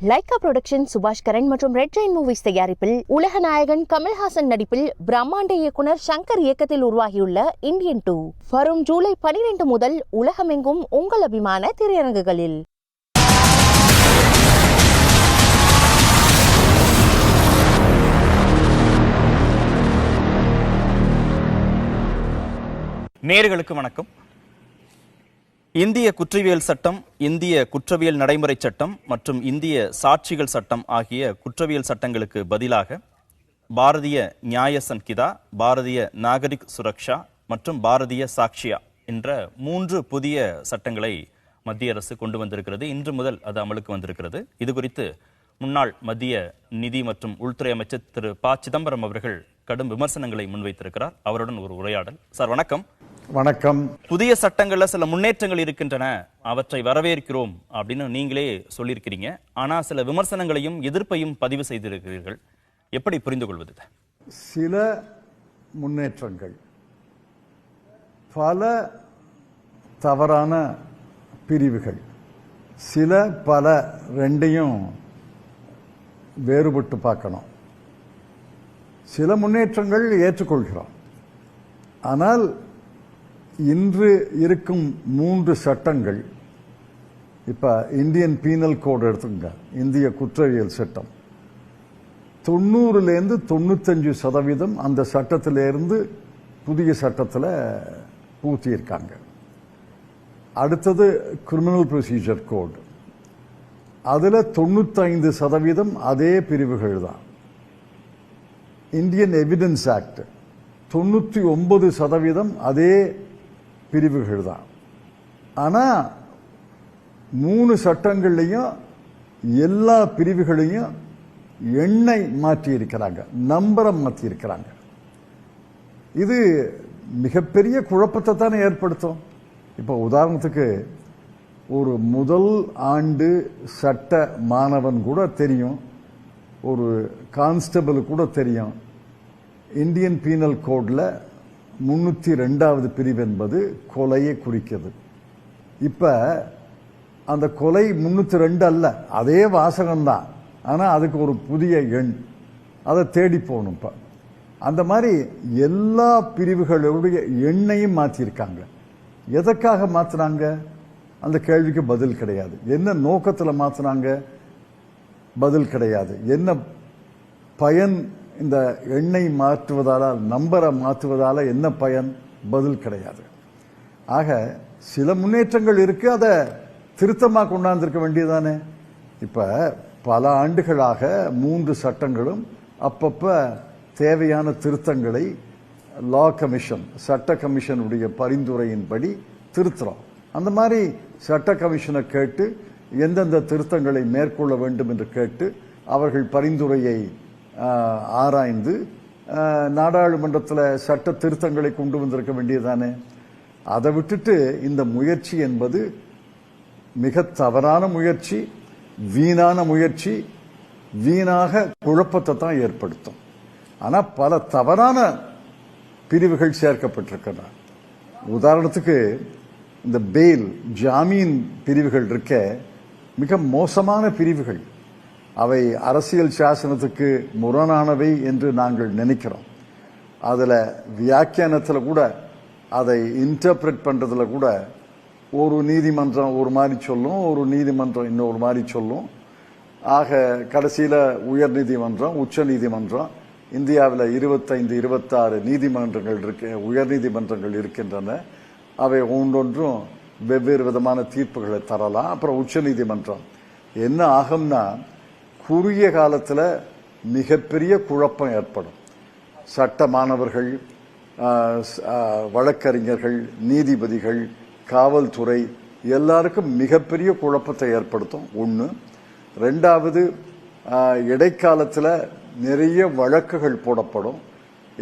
Lyca production சுபாஷ் கரன் மற்றும் red Jain movies தயாரிப்பில் உலக நாயகன் கமல்ஹாசன் நடிப்பில் பிரம்மாண்ட இயக்குனர் சங்கர் இயக்கத்தில் உருவாகியுள்ள இந்தியன் 2 வரும் ஜூலை 12 முதல் உலகமெங்கும் உங்கள் அபிமான திரையரங்குகளில். நேயர்களுக்கு வணக்கம். இந்திய குற்றவியல் சட்டம், இந்திய குற்றவியல் நடைமுறை சட்டம் மற்றும் இந்திய சாட்சிகள் சட்டம் ஆகிய குற்றவியல் சட்டங்களுக்கு பதிலாக பாரதிய நியாய சன்ஹிதா, பாரதிய நாகரிக் சுரக்ஷா மற்றும் பாரதிய சாக்ஷியா என்ற 3 புதிய சட்டங்களை மத்திய அரசு கொண்டு வந்திருக்கிறது. இன்று முதல் அது அமலுக்கு வந்திருக்கிறது. இது குறித்து முன்னாள் மத்திய நிதி மற்றும் உள்துறை அமைச்சர் திரு ப சிதம்பரம் அவர்கள் கடும் விமர்சனங்களை முன்வைத்திருக்கிறார். அவருடன் ஒரு உரையாடல். சார் வணக்கம். வணக்கம். புதிய சட்டங்கள்ல சில முன்னேற்றங்கள் இருக்கின்றன, அவற்றை வரவேற்கிறோம் அப்படின்னு நீங்களே சொல்லியிருக்கிறீங்க. ஆனா சில விமர்சனங்களையும் எதிர்ப்பையும் பதிவு செய்திருக்கிறீர்கள். எப்படி புரிந்து கொள்வது? சில முன்னேற்றங்கள், பல தவறான பிரிவுகள், சில பல ரெண்டையும் வேறுபட்டு பார்க்கணும். சில முன்னேற்றங்கள் ஏற்றுக்கொள்கிறோம். ஆனால் இன்று இருக்கும் 3 சட்டங்கள், இப்ப இந்தியன் பீனல் கோட் எடுத்துங்க, இந்திய குற்றவியல் சட்டம் 90லேருந்து 95% அந்த சட்டத்திலிருந்து புதிய சட்டத்தில் பூத்தியிருக்காங்க. அடுத்தது கிரிமினல் ப்ரொசீஜர் கோட், அதில் 95% அதே பிரிவுகள் தான். இந்தியன் எவிடன்ஸ் ஆக்ட் 99% அதே பிரிவுகள் தான். ஆனா 3 சட்டங்கள்லையும் எல்லா பிரிவுகளையும் எண்ணை மாற்றி இருக்கிறாங்க, நம்பரை மாற்றி இருக்கிறாங்க. இது மிகப்பெரிய குழப்பத்தை தானே ஏற்படுத்தும். இப்போ உதாரணத்துக்கு ஒரு முதல் ஆண்டு சட்ட மாணவன் கூட தெரியும், ஒரு கான்ஸ்டபிள் கூட தெரியும், இந்தியன் பீனல் கோட்ல 302வது பிரிவு என்பது கொலையை குறிக்கிறது. இப்ப அந்த கொலை 302 அல்ல, அதே வாசகம்தான், ஆனா அதுக்கு ஒரு புதிய எண், அதை தேடி போகணும். இப்ப அந்த மாதிரி எல்லா பிரிவுகளுடைய எண்ணையும் மாற்றிருக்காங்க. எதற்காக மாத்தினாங்க? அந்த கேள்விக்கு பதில் கிடையாது. என்ன நோக்கத்தில் மாத்தினாங்க? பதில் கிடையாது. என்ன பயன் இந்த எண்ணை மாற்றுவதால, நம்பரை மாற்றுவதால என்ன பயன்? பதில் கிடையாது. ஆக சில முன்னேற்றங்கள் இருக்கு, அதை திருத்தமாக கொண்டாந்துருக்க வேண்டியதானே. இப்ப பல ஆண்டுகளாக 3 சட்டங்களும் அப்பப்ப தேவையான திருத்தங்களை லா கமிஷன், சட்ட கமிஷனுடைய பரிந்துரையின்படி திருத்துறோம். அந்த மாதிரி சட்ட கமிஷனை கேட்டு எந்தெந்த திருத்தங்களை மேற்கொள்ள வேண்டும் என்று கேட்டு அவர்கள் பரிந்துரையை ஆராய்ந்து நாடாளுமன்றத்தில் சட்ட திருத்தங்களை கொண்டு வந்திருக்க வேண்டியதானே. அதை விட்டுட்டு இந்த முயற்சி என்பது மிக தவறான முயற்சி, வீணான முயற்சி, வீணாக குழப்பத்தை தான் ஏற்படுத்தும். ஆனால் பல தவறான பிரிவுகள் சேர்க்கப்பட்டிருக்கின்றன. உதாரணத்துக்கு இந்த பெயில், ஜாமீன் பிரிவுகள் இருக்க மிக மோசமான பிரிவுகள். அவை அரசியல் சாசனத்துக்கு முரணானவை என்று நாங்கள் நினைக்கிறோம். அதில் வியாக்கியானத்தில் கூட, அதை இன்டர்பிரட் பண்றதுல கூட ஒரு நீதிமன்றம் ஒரு மாதிரி சொல்லும், ஒரு நீதிமன்றம் இன்னொரு மாதிரி சொல்லும். ஆக கடைசியில் உயர் நீதிமன்றம், உச்ச நீதிமன்றம், இந்தியாவில் 25, 26 நீதிமன்றங்கள் உயர் நீதிமன்றங்கள் இருக்கின்றன. அவை ஒன்றொன்றும் வெவ்வேறு விதமான தீர்ப்புகளை தரலாம். அப்புறம் உச்ச நீதிமன்றம் என்ன ஆகும்னா, குறுகிய காலத்தில் மிகப்பெரிய குழப்பம் ஏற்படும். சட்ட மாணவர்கள், வழக்கறிஞர்கள், நீதிபதிகள், காவல்துறை எல்லாருக்கும் மிகப்பெரிய குழப்பத்தை ஏற்படுத்தும். ஒன்று. ரெண்டாவது, இடைக்காலத்தில் நிறைய வழக்குகள் போடப்படும்.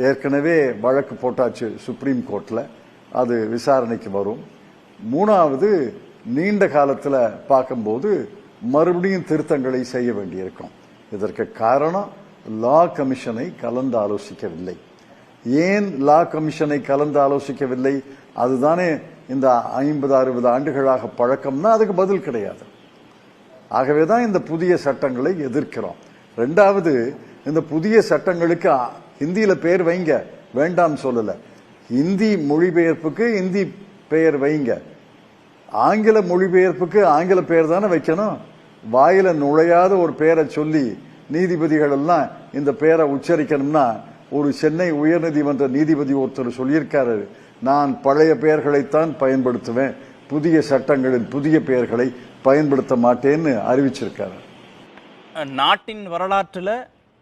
ஏற்கனவே வழக்கு போட்டாச்சு சுப்ரீம் கோர்ட்டில், அது விசாரணைக்கு வரும். மூணாவது, நீண்ட காலத்தில் பார்க்கும்போது மறுபடியும் திருத்தங்களை செய்ய வேண்டியிருக்கும். இதற்கு காரணம் லா கமிஷனை கலந்து ஆலோசிக்கவில்லை. ஏன் லா கமிஷனை கலந்து ஆலோசிக்கவில்லை? அதுதானே இந்த 50-60 ஆண்டுகளாக பழக்கம்னா அதுக்கு பதில் கிடையாது. ஆகவேதான் இந்த புதிய சட்டங்களை எதிர்க்கிறோம். ரெண்டாவது, இந்த புதிய சட்டங்களுக்கு ஹிந்தியில பேர் வைங்க, வேண்டாம் சொல்லல. ஹிந்தி மொழிபெயர்ப்புக்கு ஹிந்தி பெயர் வைங்க, ஆங்கில மொழிபெயர்ப்புக்கு ஆங்கில பெயர் தானே வைக்கணும். வாயில நுழையாத ஒரு பெயரை சொல்லி நீதிபதிகள் எல்லாம் இந்த பெயரை உச்சரிக்கணும்னா, ஒரு சென்னை உயர்நீதிமன்ற நீதிபதி ஒருத்தர் சொல்லியிருக்காரு, நான் பழைய பெயர்களைத்தான் பயன்படுத்துவேன், புதிய சட்டங்களில் புதிய பெயர்களை பயன்படுத்த மாட்டேன்னு அறிவிச்சிருக்காரு. நாட்டின் வரலாற்றுல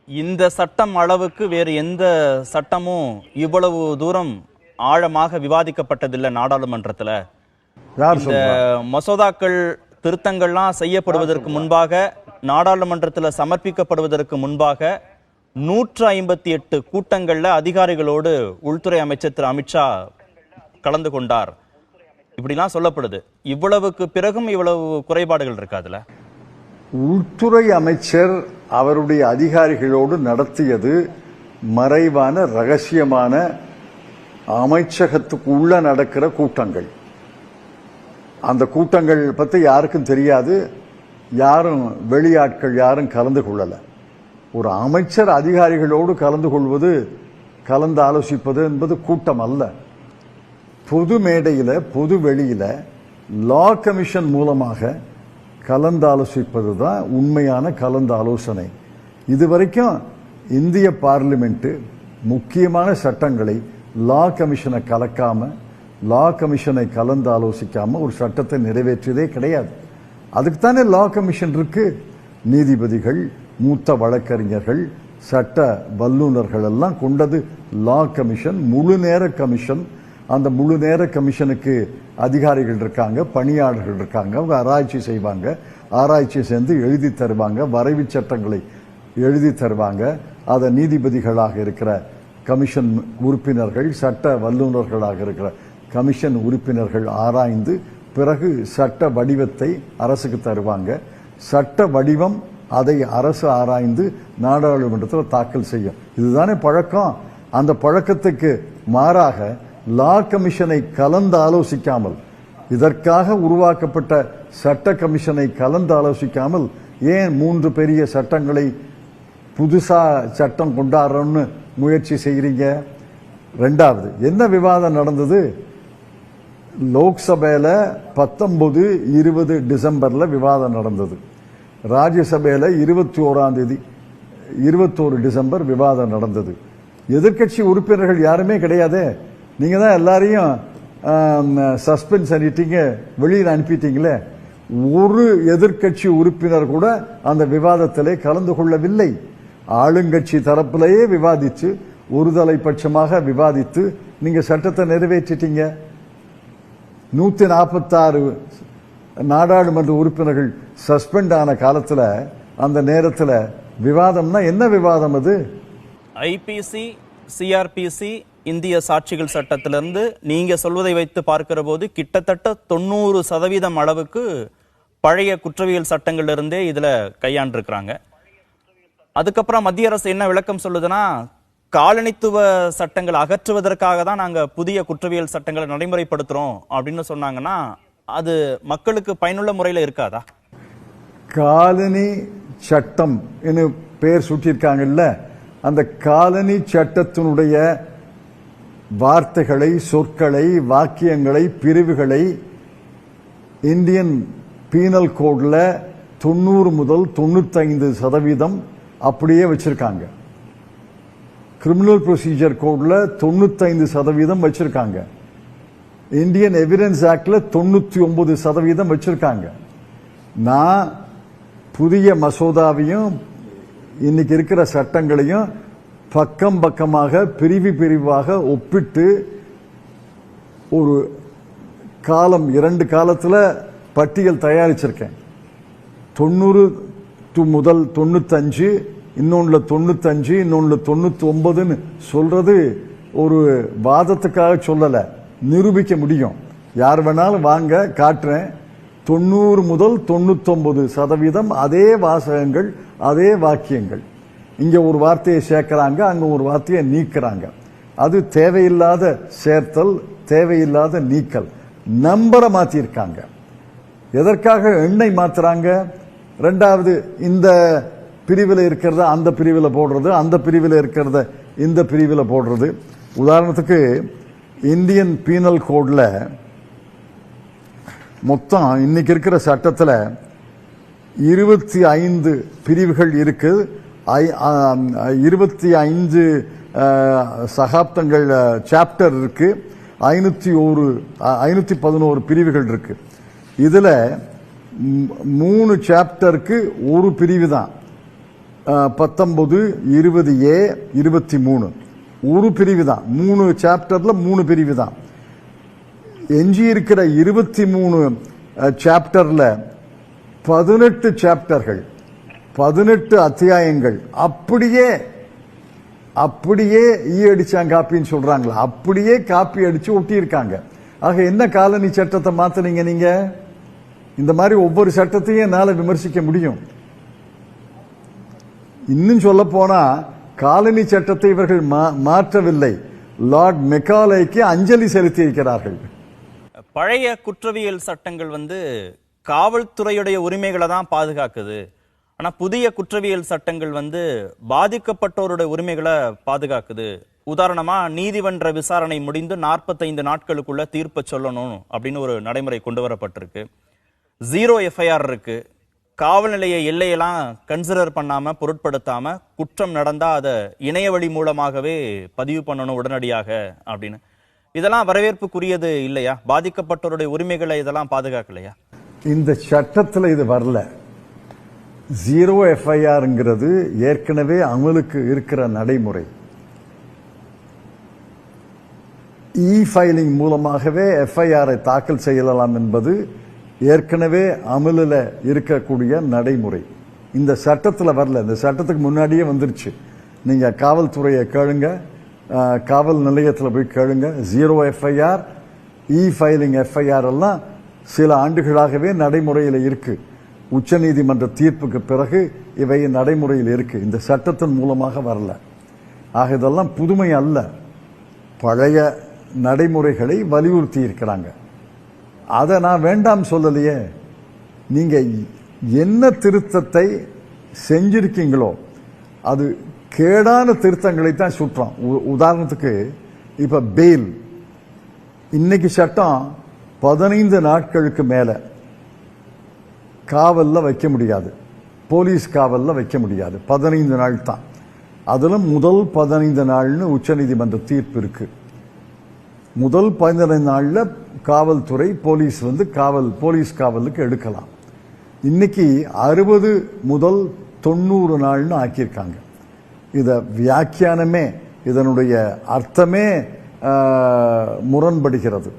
இந்த சட்டம் அளவுக்கு வேறு எந்த சட்டமும் இவ்வளவு தூரம் ஆழமாக விவாதிக்கப்பட்டதில்லை நாடாளுமன்றத்துல. இந்த மசோதாக்கள் திருத்தங்கள்லாம் செய்யப்படுவதற்கு முன்பாக, நாடாளுமன்றத்தில் சமர்ப்பிக்கப்படுவதற்கு முன்பாக 158 கூட்டங்கள்ல அதிகாரிகளோடு உள்துறை அமைச்சர் திரு அமித்ஷா கலந்து கொண்டார், இப்படிலாம் சொல்லப்படுது. இவ்வளவுக்கு பிறகும் இவ்வளவு குறைபாடுகள் இருக்காதுல? உள்துறை அமைச்சர் அவருடைய அதிகாரிகளோடு நடத்தியது மறைவான ரகசியமான அமைச்சகத்துக்கு உள்ள நடக்கிற கூட்டங்கள். அந்த கூட்டங்கள் பத்தி யாருக்கும் தெரியாது, யாரும் வெளியாட்கள் யாரும் கலந்து கொள்ளல. ஒரு அமைச்சர் அதிகாரிகளோடு கலந்து கொள்வது, கலந்து ஆலோசிப்பது என்பது கூட்டம் அல்ல. பொது மேடையில, பொது வெளியில லா கமிஷன் மூலமாக கலந்து ஆலோசிப்பது தான் உண்மையான கலந்து ஆலோசனை. இதுவரைக்கும் இந்திய பார்லிமெண்ட் முக்கியமான சட்டங்களை லா கமிஷனை கலக்காம, லா கமிஷனை கலந்து ஆலோசிக்காம ஒரு சட்டத்தை நிறைவேற்றியதே கிடையாது. அதுக்கு தானே லா கமிஷன் இருக்கு. நீதிபதிகள், மூத்த வழக்கறிஞர்கள், சட்ட வல்லுநர்கள் எல்லாம் கொண்டது லா கமிஷன், முழு நேர கமிஷன். அந்த முழு நேர கமிஷனுக்கு அதிகாரிகள் இருக்காங்க, பணியாளர்கள் இருக்காங்க. அவங்க ஆராய்ச்சி செய்வாங்க, ஆராய்ச்சி சேர்ந்து எழுதி தருவாங்க, வரைவு சட்டங்களை எழுதி தருவாங்க. அதை நீதிபதிகளாக இருக்கிற கமிஷன் உறுப்பினர்கள், சட்ட வல்லுநர்களாக இருக்கிற கமிஷன் உறுப்பினர்கள் ஆராய்ந்து பிறகு சட்ட வடிவத்தை அரசுக்கு தருவாங்க. சட்ட வடிவம் அதை அரசு ஆராய்ந்து நாடாளுமன்றத்தில் தாக்கல் செய்யும். இதுதானே பழக்கம். அந்த பழக்கத்துக்கு மாறாக லா கமிஷனை கலந்து ஆலோசிக்காமல், இதற்காக உருவாக்கப்பட்ட சட்ட கமிஷனை கலந்து ஆலோசிக்காமல் ஏன் 3 பெரிய சட்டங்களை புதுசா சட்டம் கொண்டாடுறோம்னு முயற்சி செய்கிறீங்க? ரெண்டாவது, என்ன விவாதம் நடந்தது? லோக்சபையில 19, 20 டிசம்பர்ல விவாதம் நடந்தது. ராஜ்யசபையில 21 டிசம்பர் விவாதம் நடந்தது. எதிர்கட்சி உறுப்பினர்கள் யாருமே கிடையாது. நீங்க தான் எல்லாரையும் சஸ்பெண்ட் பண்ணிட்டீங்க, வெளியில் அனுப்பிட்டீங்களே. ஒரு எதிர்கட்சி உறுப்பினர் கூட அந்த விவாதத்திலே கலந்து கொள்ளவில்லை. ஆளுங்கட்சி தரப்பிலேயே விவாதிச்சு, ஒருதலை பட்சமாக விவாதித்து நீங்க சட்டத்தை நிறைவேற்றிட்டீங்க. 146 நாடாளுமன்ற உறுப்பினர்கள் சஸ்பெண்ட் ஆன காலத்துல, அந்த நேரத்துல விவாதம்னா என்ன விவாதம் அது? ஐபிசி, சிஆர்பிசி, இந்திய சாட்சிகள் சட்டத்திலிருந்து நீங்க சொல்வதை வைத்து பார்க்கிற போது கிட்டத்தட்ட 90% அளவுக்கு பழைய குற்றவியல் சட்டங்கள்ல இருந்தே இதுல கையாண்டிருக்கிறாங்க. அதுக்கப்புறம் மத்திய அரசு என்ன விளக்கம் சொல்லுதுன்னா, காலனித்துவ சட்டங்கள் அகற்றுவதற்காக தான் நாங்க புதிய குற்றவியல் சட்டங்களை நடைமுறைப்படுத்துறோம் அப்படின்னு சொன்னாங்கன்னா, அது மக்களுக்கு பயனுள்ள முறையில இருக்காதா? காலனி சட்டம் பேர் சூட்டியிருக்காங்கல்ல, அந்த காலனி சட்டத்தினுடைய வார்த்தைகளை, சொற்களை, வாக்கியங்களை, பிரிவுகளை இந்தியன் பீனல் கோட்ல 90 முதல் 95% அப்படியே வச்சிருக்காங்க. கிரிமினல் ப்ரொசீஜர் கோட்ல 95% வச்சிருக்காங்க. இந்தியன் எவிடன்ஸ் ஆக்ட்ல 99% வச்சிருக்காங்க. நான் புதிய மசோதாவையும் இன்னைக்கு இருக்கிற சட்டங்களையும் பக்கம் பக்கமாக, பிரிவு பிரிவாக ஒப்பிட்டு ஒரு காலம், 2 காலத்துல பட்டியல் தயாரிச்சிருக்கேன். 90 முதல் 95, இன்னொன்னுல 95, இன்னொன்னுல 99 சொல்றது ஒரு வாதத்துக்காக சொல்லல, நிரூபிக்க முடியும். யார் வேணாலும் வாங்க, காட்டுறேன். 90 முதல் 99% அதே வாசகங்கள், அதே வாக்கியங்கள். இங்க ஒரு வார்த்தையை சேர்க்கிறாங்க, அங்க ஒரு வார்த்தையை நீக்கிறாங்க. அது தேவையில்லாத சேர்த்தல், தேவையில்லாத நீக்கல். நம்பரை மாத்திருக்காங்க. எதற்காக எண்ணை மாத்துறாங்க? ரெண்டாவது இந்த பிரிவில் இருக்கிறத அந்த பிரிவில் போடுறது, அந்த பிரிவில் இருக்கிறத இந்த பிரிவில் போடுறது. உதாரணத்துக்கு இந்தியன் பீனல் கோட்ல மொத்தம் இன்னைக்கு இருக்கிற சட்டத்தில் 25 பிரிவுகள் இருக்கு. 25 சகாப்தங்கள் சாப்டர் இருக்கு. 511 பிரிவுகள் இருக்கு. இதுல 3 சாப்டருக்கு ஒரு பிரிவு தான். 19, 20A, 23 ஒரு பிரிவு தான். 3 சாப்டர்ல 3 பிரிவு தான். எஞ்சி இருக்கிற 23 சாப்டர்ல 18 சாப்டர்கள், 18 அத்தியாயங்கள் அப்படியே அடிச்சாங்க காப்பின்னு சொல்றாங்களா, அப்படியே காப்பி அடிச்சு ஒட்டி இருக்காங்க. ஆக என்ன காலனி சட்டத்தை மாத்தினீங்க நீங்க? இந்த மாதிரி ஒவ்வொரு சட்டத்தையும் என்னால விமர்சிக்க முடியும். இன்னும் சொல்ல போனா காலனி சட்டத்தை இவர்கள் மாற்றவில்லை, லார்ட் மெக்காலேக்கு அஞ்சலி செலுத்தி இருக்கிறார்கள். பழைய குற்றவியல் சட்டங்கள் காவல்துறையுடைய உரிமைகளை தான் பாதுகாக்குது. ஆனா புதிய குற்றவியல் சட்டங்கள் பாதிக்கப்பட்டோருடைய உரிமைகளை பாதுகாக்குது. உதாரணமா நீதிமன்ற விசாரணை முடிந்து 45 நாட்களுக்குள்ள தீர்ப்பை சொல்லணும் அப்படின்னு ஒரு நடைமுறை கொண்டு வரப்பட்டிருக்கு. 0 FIR இருக்கு. காவல் நிலைய எல்லையெல்லாம் கன்சிடர் பண்ணாம பொருட்படுத்தாம குற்றம் நடந்தா அதை இணைய வழி மூலமாகவே பதிவு பண்ணணும் உடனடியாக அப்படின்னு. இதெல்லாம் வரவேற்புக்குரியது இல்லையா? பாதிக்கப்பட்டோருடைய உரிமைகளை இதெல்லாம் பாதுகாக்கலையா? இந்த சட்டத்தில் இது வரல. 0 FIRங்கிறது ஏற்கனவே அமலுக்கு இருக்கிற நடைமுறை. ஃபைலிங் மூலமாகவே FIR தாக்கல் செய்யலாம் என்பது ஏற்கனவே அமலில் இருக்கக்கூடிய நடைமுறை. இந்த சட்டத்தில் வரல. இந்த சட்டத்துக்கு முன்னாடியே வந்துருச்சு. நீங்க காவல்துறையை கேளுங்க, காவல் நிலையத்தில் போய் கேளுங்க. 0 FIR, ஃபைலிங் FIR எல்லாம் சில ஆண்டுகளாகவே நடைமுறையில் இருக்கு. உச்சநீதிமன்ற தீர்ப்புக்கு பிறகு இவை நடைமுறையில் இருக்கு. இந்த சட்டத்தின் மூலமாக வரல. ஆக இதெல்லாம் புதுமை அல்ல, பழைய நடைமுறைகளை வலியுறுத்தி இருக்கிறாங்க. அதை நான் வேண்டாம் சொல்லலையே. நீங்க என்ன திருத்தத்தை செஞ்சிருக்கீங்களோ அது கேடான திருத்தங்களை தான் சுற்றோம். உதாரணத்துக்கு இப்ப பெயில், இன்னைக்கு சட்டம் 15 நாட்களுக்கு மேல காவல்ல வைக்க முடியாது, போலீஸ் காவல்ல வைக்க முடியாது. 15 நாள் தான். அதுல முதல் 15 நாள்னு உச்சநீதிமன்ற தீர்ப்பு இருக்கு. முதல் 15 நாள்ல காவல்துறை போலீஸ் போலீஸ் காவலுக்கு எடுக்கலாம். இன்னைக்கு 60 முதல் 90 நாள்னு ஆக்கியிருக்காங்க. இத வியாக்கியானமே, இதனுடைய அர்த்தமே முரண்படுகிறது.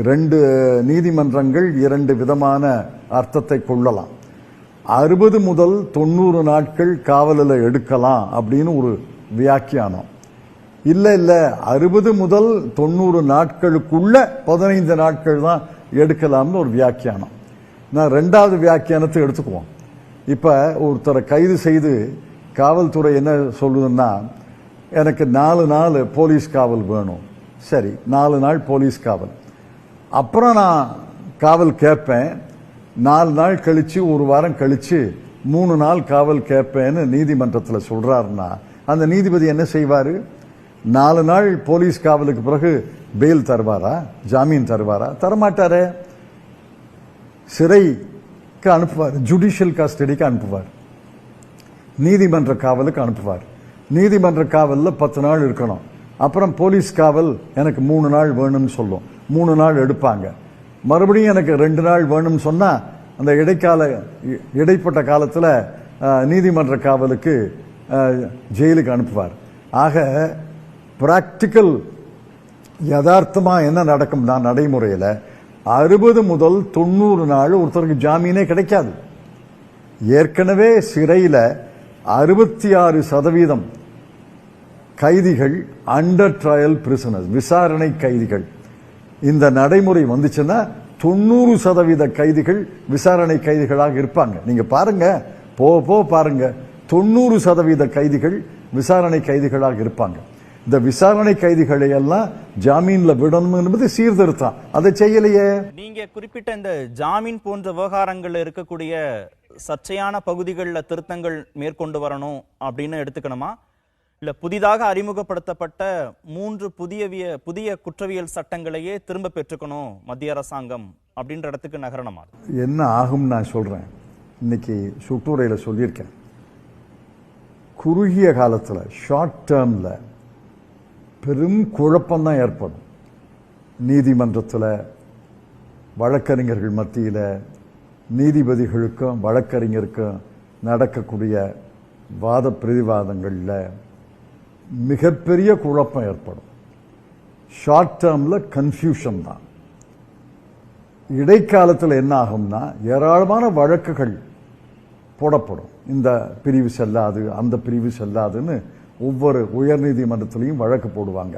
2 நீதிமன்றங்கள் 2 விதமான அர்த்தத்தை கொள்ளலாம். 60 முதல் 90 நாட்கள் காவலில் எடுக்கலாம் அப்படின்னு ஒரு வியாக்கியானம். இல்ல 60 முதல் 90 நாட்களுக்குள்ள 15 நாட்கள் தான் எடுக்கலாம்னு ஒரு வியாக்கியானம். நான் 2வது வியாக்கியானத்தை எடுத்துக்குவோம். இப்ப ஒருத்தரை கைது செய்து காவல்துறை என்ன சொல்லுதுன்னா, எனக்கு 4 நாள் போலீஸ் காவல் வேணும். சரி, 4 நாள் போலீஸ் காவல். அப்புறம் நான் காவல் கேட்பேன். 4 நாள் கழிச்சு, ஒரு வாரம் கழிச்சு 3 நாள் காவல் கேட்பேன்னு நீதிமன்றத்தில் சொல்றாருன்னா அந்த நீதிபதி என்ன செய்வாரு? 4 நாள் போலீஸ் காவலுக்கு பிறகு பெயில் தருவாரா, ஜாமீன் தருவாரா? தரமாட்டாரே. சிறைக்கு அனுப்புவார், ஜுடிஷியல் கஸ்டடிக்கு அனுப்புவார், நீதிமன்ற காவலுக்கு அனுப்புவார். நீதிமன்ற காவல்ல 10 நாள் இருக்கணும். அப்புறம் போலீஸ் காவல் எனக்கு 3 நாள் வேணும்னு சொல்லும். 3 நாள் எடுப்பாங்க. மறுபடியும் எனக்கு 2 நாள் வேணும்னு சொன்னா அந்த இடைப்பட்ட காலத்துல நீதிமன்ற காவலுக்கு ஜெயிலுக்கு அனுப்புவார். ஆக பிராக்டிக்கல் யதார்த்தமா என்ன நடக்கும்னா, நடைமுறையில் 60 முதல் 90 நாள் ஒருத்தருக்கு ஜாமீனே கிடைக்காது. ஏற்கனவே சிறையில 66% கைதிகள் அண்டர் ட்ரையல் பிரிசனர்ஸ், விசாரணை கைதிகள். இந்த நடைமுறை வந்துச்சுன்னா 90% கைதிகள் விசாரணை கைதிகளாக இருப்பாங்க. நீங்க பாருங்க, பாருங்க, 90% கைதிகள் விசாரணை கைதிகளாக இருப்பாங்க. இந்த விசாரணை கைதிகளை எல்லாம் ஜாமீன்ல விடணும் என்பது சீர்திருத்தம். அதை செய்யலையே. நீங்க குறிப்பிட்ட இந்த ஜாமீன் போன்ற விவகாரங்கள் இருக்கக்கூடிய சர்ச்சையான பகுதிகளில் திருத்தங்கள் மேற்கொண்டு வரணும் அப்படின்னு எடுத்துக்கணுமா, இல்ல புதிதாக அறிமுகப்படுத்தப்பட்ட 3 புதிய குற்றவியல் சட்டங்களையே திரும்ப பெற்றுக்கணும் மத்திய அரசாங்கம் அப்படின்ற இடத்துக்கு நகரணுமா? என்ன ஆகும் நான் சொல்றேன். இன்னைக்கு சுற்றுரையில சொல்லியிருக்கேன். குறுகிய காலத்துல ஷார்ட் டேர்ம்ல பெரும் குழப்பம்தான் ஏற்படும். நீதிமன்றத்தில் வழக்கறிஞர்கள் மத்தியில் நீதிபதிகளுக்கும் வழக்கறிஞருக்கும் நடக்கக்கூடிய வாத பிரதிவாதங்களில் மிகப்பெரிய குழப்பம் ஏற்படும். ஷார்ட் டேர்ம்ல கன்ஃபியூஷன் தான். இடைக்காலத்தில் என்ன ஆகும்னா ஏராளமான வழக்குகள் போடப்படும். இந்த பிரிவு செல்லாது, அந்த பிரிவு செல்லாதுன்னு ஒவ்வொரு உயர்நீதிமன்றத்திலையும் வழக்கு போடுவாங்க.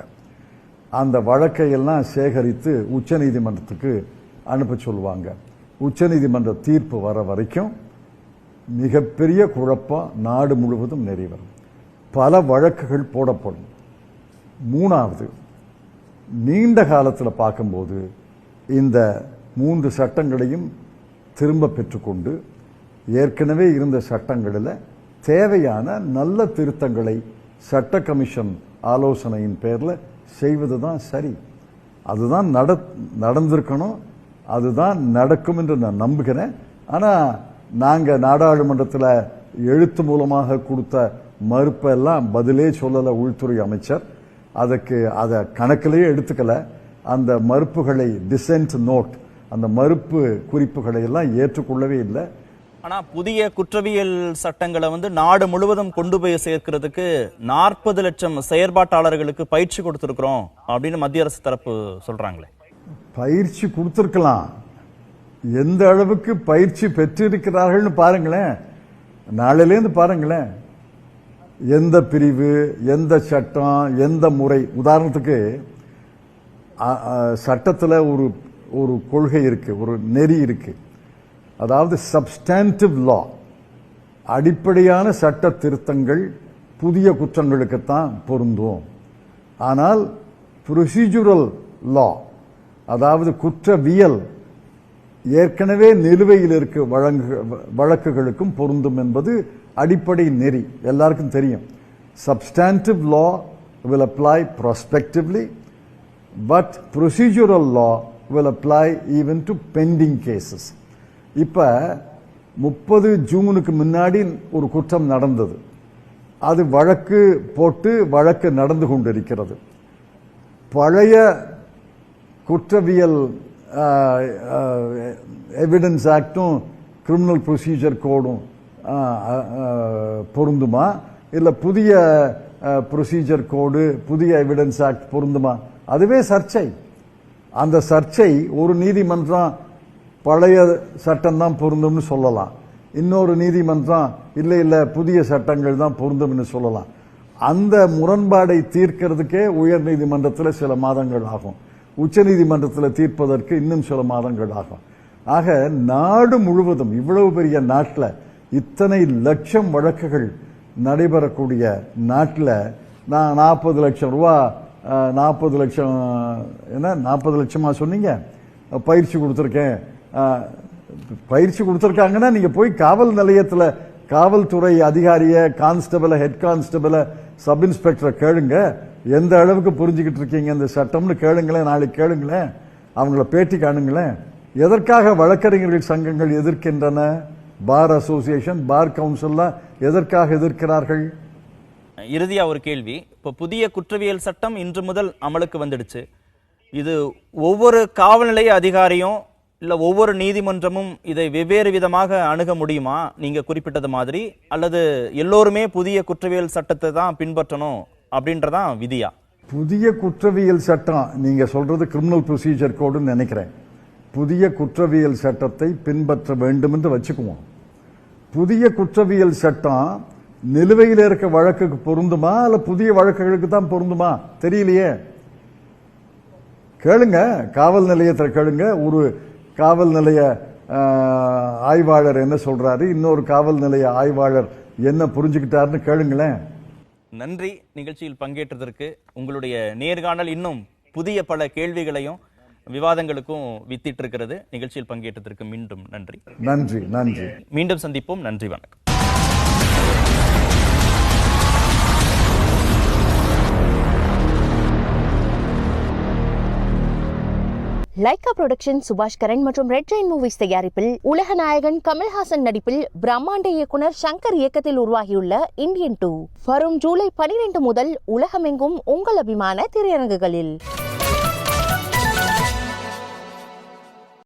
அந்த வழக்கையெல்லாம் சேகரித்து உச்சநீதிமன்றத்துக்கு அனுப்ப சொல்லுவாங்க. உச்சநீதிமன்ற தீர்ப்பு வர வரைக்கும் மிகப்பெரிய குழப்பம் நாடு முழுவதும் நிறைவரும். பல வழக்குகள் போடப்படும். மூணாவது, நீண்ட காலத்தில் பார்க்கும்போது இந்த 3 சட்டங்களையும் திரும்ப பெற்றுக்கொண்டு ஏற்கனவே இருந்த சட்டங்களில் தேவையான நல்ல திருத்தங்களை சட்ட கமிஷன் ஆலோசனையின் பேரில் செய்வது தான் சரி. அதுதான் நடந்திருக்கணும், அதுதான் நடக்கும் என்று நான் நம்புகிறேன். ஆனால் நாங்கள் நாடாளுமன்றத்தில் எழுத்து மூலமாக கொடுத்த மறுப்பெல்லாம் பதிலே சொல்லலை உள்துறை அமைச்சர். அதை கணக்கிலேயே எடுத்துக்கல. அந்த மறுப்புகளை டிசென்ட் நோட், அந்த மறுப்பு குறிப்புகளை எல்லாம் ஏற்றுக்கொள்ளவே இல்லை. ஆனா புதிய குற்றவியல் சட்டங்களை நாடு முழுவதும் கொண்டு போய் சேர்க்கிறதுக்கு 40 லட்சம் செயற்பாட்டாளர்களுக்கு பயிற்சி கொடுத்திருக்கிறோம் அப்படின்னு மத்திய அரசு தரப்பு சொல்றாங்களே. பயிற்சி கொடுத்திருக்கலாம். எந்த அளவுக்கு பயிற்சி பெற்றிருக்கிறார்கள் பாருங்களேன். நாளிலேருந்து பாருங்களேன். எந்த பிரிவு, எந்த சட்டம், எந்த முறை. உதாரணத்துக்கு சட்டத்தில் ஒரு கொள்கை இருக்கு, ஒரு நெறி இருக்கு. அதாவது சப்ஸ்டான்டிவ் லா, அடிப்படையான சட்ட திருத்தங்கள் புதிய குற்றங்களுக்குத்தான் பொருந்தும். ஆனால் ப்ரொசீஜரல் லா, அதாவது குற்றவியல் ஏற்கனவே நிலுவையில் இருக்க வழக்குகளுக்கும் பொருந்தும் என்பது அடிப்படை நெறி, எல்லாருக்கும் தெரியும். Substantive law will apply prospectively, but procedural law will apply even to pending cases. இப்ப 30 ஜூனுக்கு முன்னாடி ஒரு குற்றம் நடந்தது. அது வழக்கு போட்டு வழக்கு நடந்து கொண்டிருக்கிறது. பழைய குற்றவியல் எவிடன்ஸ் ஆக்டும் கிரிமினல் ப்ரொசீஜர் கோடும் பொருந்துமா, இல்ல புதிய ப்ரொசீஜர் கோடு, புதிய எவிடன்ஸ் ஆக்ட் பொருந்துமா? அதுவே சர்ச்சை. அந்த சர்ச்சை ஒரு நீதிமன்றம் பழைய சட்டம் தான் பொருந்தும்னு சொல்லலாம், இன்னொரு நீதிமன்றம் இல்ல புதிய சட்டங்கள் தான் பொருந்தும்னு சொல்லலாம். அந்த முரண்பாடை தீர்க்கிறதுக்கே உயர் நீதிமன்றத்தில் சில மாதங்கள் ஆகும், உச்ச நீதிமன்றத்தில் தீர்ப்பதற்கு இன்னும் சில மாதங்கள் ஆகும். ஆக நாடு முழுவதும், இவ்வளவு பெரிய நாட்டில் இத்தனை லட்சம் வழக்குகள் நடைபெறக்கூடிய நாட்டில் நான் 40 லட்சம் ரூபா 40 லட்சம் என்ன 40 லட்சமா சொன்னீங்க பயிற்சி கொடுத்துருக்கேன். பயிற்சி கொடுத்துருக்காங்கன்னா நீங்க போய் காவல் நிலையத்தில் காவல்துறை அதிகாரிய, கான்ஸ்டபிள, ஹெட் கான்ஸ்டபிள, சப் இன்ஸ்பெக்டரை கேளுங்க, எந்த அளவுக்கு புரிஞ்சுக்கிட்டு இருக்கீங்க இந்த சட்டம்னு கேளுங்களேன். நாளைக்கு கேளுங்களேன், அவங்கள பேட்டி காணுங்களேன். எதற்காக வழக்கறிஞர்கள் சங்கங்கள் எதிர்க்கின்றன? பார் அசோசியேஷன், பார் கவுன்சில்லாம் எதற்காக எதிர்க்கிறார்கள்? இறுதியா ஒரு கேள்வி. இப்போ புதிய குற்றவியல் சட்டம் இன்று முதல் அமலுக்கு வந்துடுச்சு. இது ஒவ்வொரு காவல் நிலைய அதிகாரியும் இல்ல ஒவ்வொரு நீதிமன்றமும் இதை வெவ்வேறு விதமாக அணுக முடியுமா நீங்க குறிப்பிட்டது மாதிரி, அல்லது எல்லோருமே புதிய குற்றவியல் சட்டத்தை தான் பின்பற்றணும் அப்படின்றதான் விதியா? புதிய குற்றவியல் சட்டம் நீங்க சொல்றது கிரிமினல் ப்ரொசீஜர் கோடுன்னு நினைக்கிறேன். புதிய குற்றவியல் சட்டத்தை பின்பற்ற வேண்டும் என்று வச்சுக்குவோம். புதிய குற்றவியல் சட்டம் நிலுவையில் இருக்க வழக்குக்கு பொருந்துமா அல்ல புதிய வழக்குகளுக்கு தான் பொருந்துமா தெரியலையே. கேளுங்க, காவல் நிலையத்தில் கேளுங்க. ஒரு காவல் நிலைய ஆய்வாளர் என்ன சொல்றாரு, இன்னொரு காவல் நிலைய ஆய்வாளர் என்ன புரிஞ்சுக்கிட்டாருன்னு கேளுங்களேன். நன்றி நிகழ்ச்சியில் பங்கேற்றதற்கு. உங்களுடைய நேர்காணல் இன்னும் புதிய பல கேள்விகளையும் விவாதங்களுக்கும் வித்திட்டு இருக்கிறது. நிகழ்ச்சியில் பங்கேற்றதற்கு மீண்டும் நன்றி. நன்றி நன்றி. மீண்டும் சந்திப்போம். நன்றி, வணக்கம். லைகா புரொடக்ஷன் சுபாஷ் கரன் மற்றும் ரெட் ஜெயின் மூவிஸ் தயாரிப்பில் உலக நாயகன் கமல்ஹாசன் நடிப்பில் பிரம்மாண்ட இயக்குனர் சங்கர் இயக்கத்தில் உருவாகியுள்ள இந்தியன் 2 வரும் ஜூலை 12 முதல் உலகமெங்கும் உங்கள் அபிமான திரையரங்குகளில்.